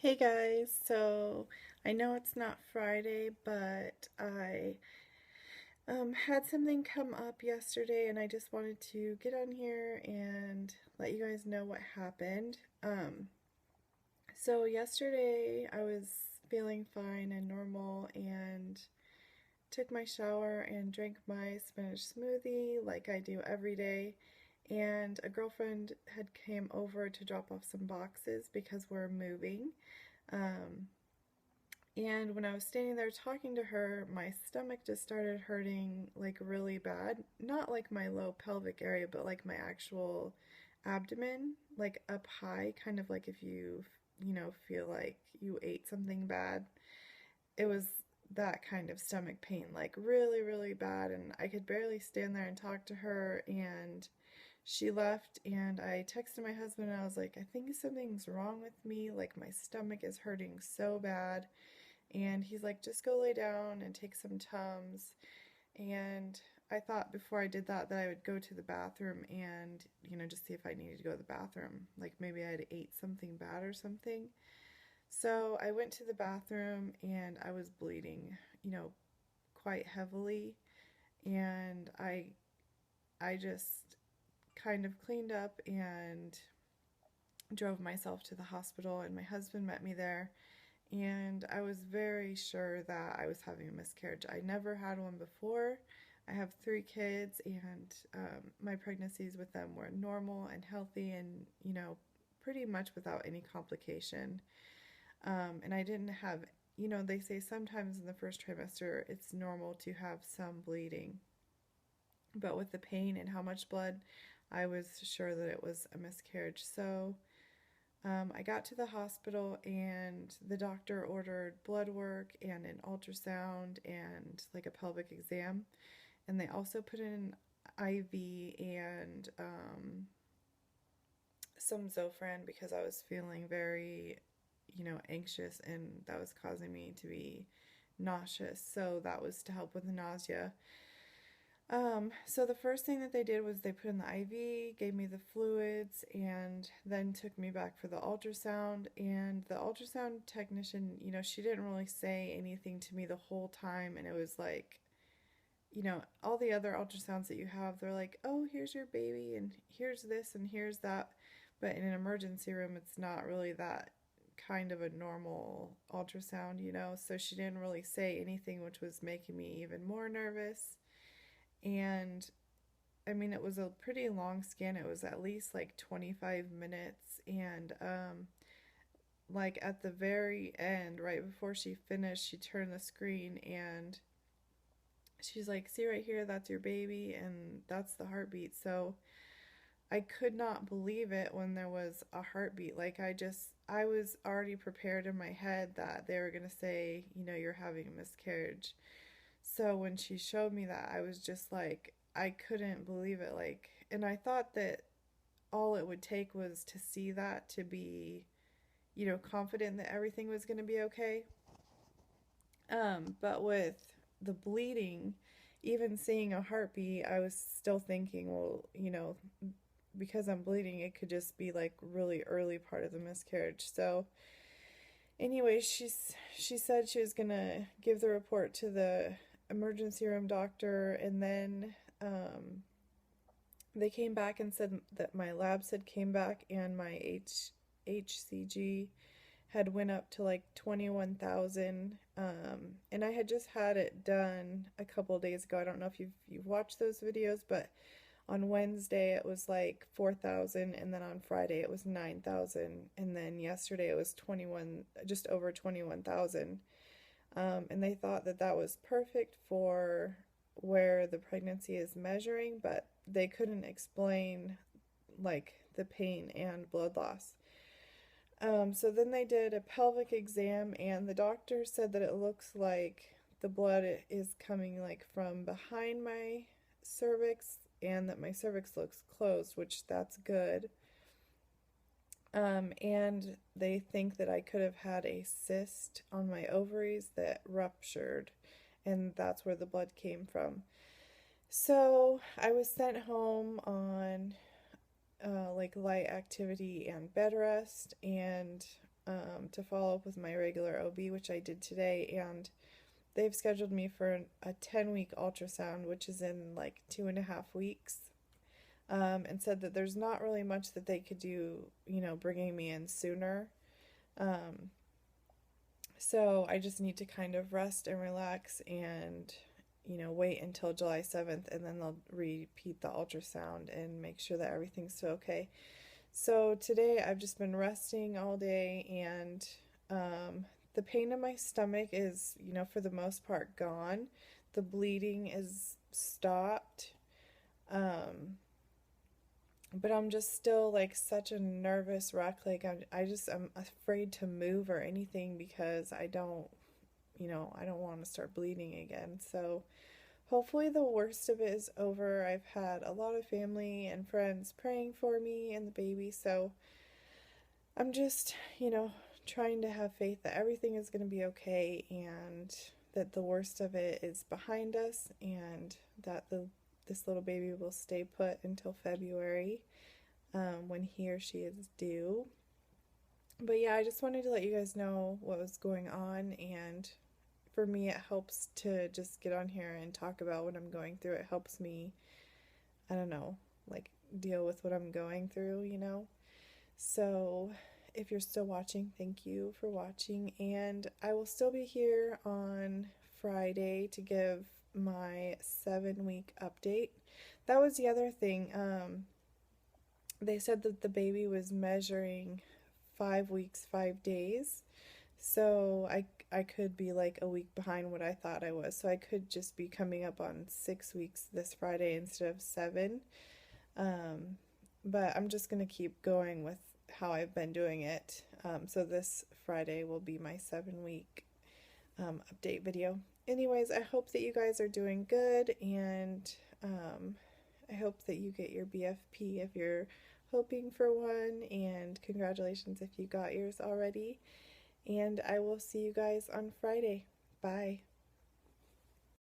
Hey guys, so I know it's not Friday, but I had something come up yesterday and I just wanted to get on here and let you guys know what happened. So yesterday I was feeling fine and normal and took my shower and drank my spinach smoothie like I do every day. And a girlfriend had came over to drop off some boxes because we're moving. Um, And when I was standing there talking to her, my stomach just started hurting like really bad. Not like my low pelvic area, but like my actual abdomen, like up high, kind of like if you feel like you ate something bad. It was that kind of stomach pain, like really, really bad. And I could barely stand there and talk to her. And she left, and I texted my husband, and I was like, I think something's wrong with me. Like, my stomach is hurting so bad. And he's like, just go lay down and take some Tums. And I thought before I did that I would go to the bathroom and, just see if I needed to go to the bathroom. Like maybe I had ate something bad or something. So I went to the bathroom and I was bleeding, quite heavily. And I just kind of cleaned up and drove myself to the hospital, and my husband met me there. And I was very sure that I was having a miscarriage. I never had one before. I have three kids, and my pregnancies with them were normal and healthy, and pretty much without any complication. And I didn't have, they say sometimes in the first trimester it's normal to have some bleeding, but with the pain and how much blood, I was sure that it was a miscarriage. So I got to the hospital and the doctor ordered blood work and an ultrasound and like a pelvic exam. And they also put in IV and some Zofran because I was feeling very, anxious, and that was causing me to be nauseous. So that was to help with the nausea. So the first thing that they did was they put in the IV, gave me the fluids, and then took me back for the ultrasound. And the ultrasound technician, she didn't really say anything to me the whole time. And it was like, all the other ultrasounds that you have, they're like, oh, here's your baby, and here's this, and here's that. But in an emergency room, it's not really that kind of a normal ultrasound, So she didn't really say anything, which was making me even more nervous. And I mean, it was a pretty long scan. It was at least like 25 minutes. And like at the very end, right before she finished, she turned the screen and she's like, see right here, that's your baby, and that's the heartbeat. So I could not believe it when there was a heartbeat. I was already prepared in my head that they were going to say, you're having a miscarriage. So when she showed me that, I was just like, I couldn't believe it. Like, and I thought that all it would take was to see that to be, confident that everything was going to be okay. But with the bleeding, even seeing a heartbeat, I was still thinking, well, because I'm bleeding, it could just be like really early part of the miscarriage. So, anyway, she said she was gonna give the report to the emergency room doctor, and then they came back and said that my labs had came back and my HCG had went up to like 21,000. And I had just had it done a couple days ago. I don't know if you've watched those videos, but on Wednesday it was like 4,000, and then on Friday it was 9,000, and then yesterday it was 21, just over 21,000. And they thought that that was perfect for where the pregnancy is measuring, but they couldn't explain like the pain and blood loss. So then they did a pelvic exam, and the doctor said that it looks like the blood is coming like from behind my cervix, and that my cervix looks closed, which that's good. And they think that I could have had a cyst on my ovaries that ruptured, and that's where the blood came from. So I was sent home on like light activity and bed rest, and to follow up with my regular OB, which I did today, and they've scheduled me for a 10-week ultrasound, which is in like 2.5 weeks, and said that there's not really much that they could do, bringing me in sooner. Um, so I just need to kind of rest and relax and, wait until July 7th, and then they'll repeat the ultrasound and make sure that everything's still okay. So today I've just been resting all day, and the pain in my stomach is, for the most part gone. The bleeding is stopped. Um, but I'm just still like such a nervous wreck. Like I'm afraid to move or anything because I don't want to start bleeding again. So hopefully the worst of it is over. I've had a lot of family and friends praying for me and the baby, so I'm just, trying to have faith that everything is going to be okay and that the worst of it is behind us and that this little baby will stay put until February, when he or she is due. But yeah, I just wanted to let you guys know what was going on, and for me, it helps to just get on here and talk about what I'm going through. It helps me, I don't know, like deal with what I'm going through. So if you're still watching, thank you for watching. And I will still be here on Friday to give my 7-week update. That was the other thing. They said that the baby was measuring 5 weeks, 5 days. So I could be like a week behind what I thought I was. So I could just be coming up on 6 weeks this Friday instead of 7. But I'm just going to keep going with how I've been doing it. So this Friday will be my 7-week update video. Anyways, I hope that you guys are doing good, and I hope that you get your BFP if you're hoping for one, and congratulations if you got yours already. And I will see you guys on Friday. Bye.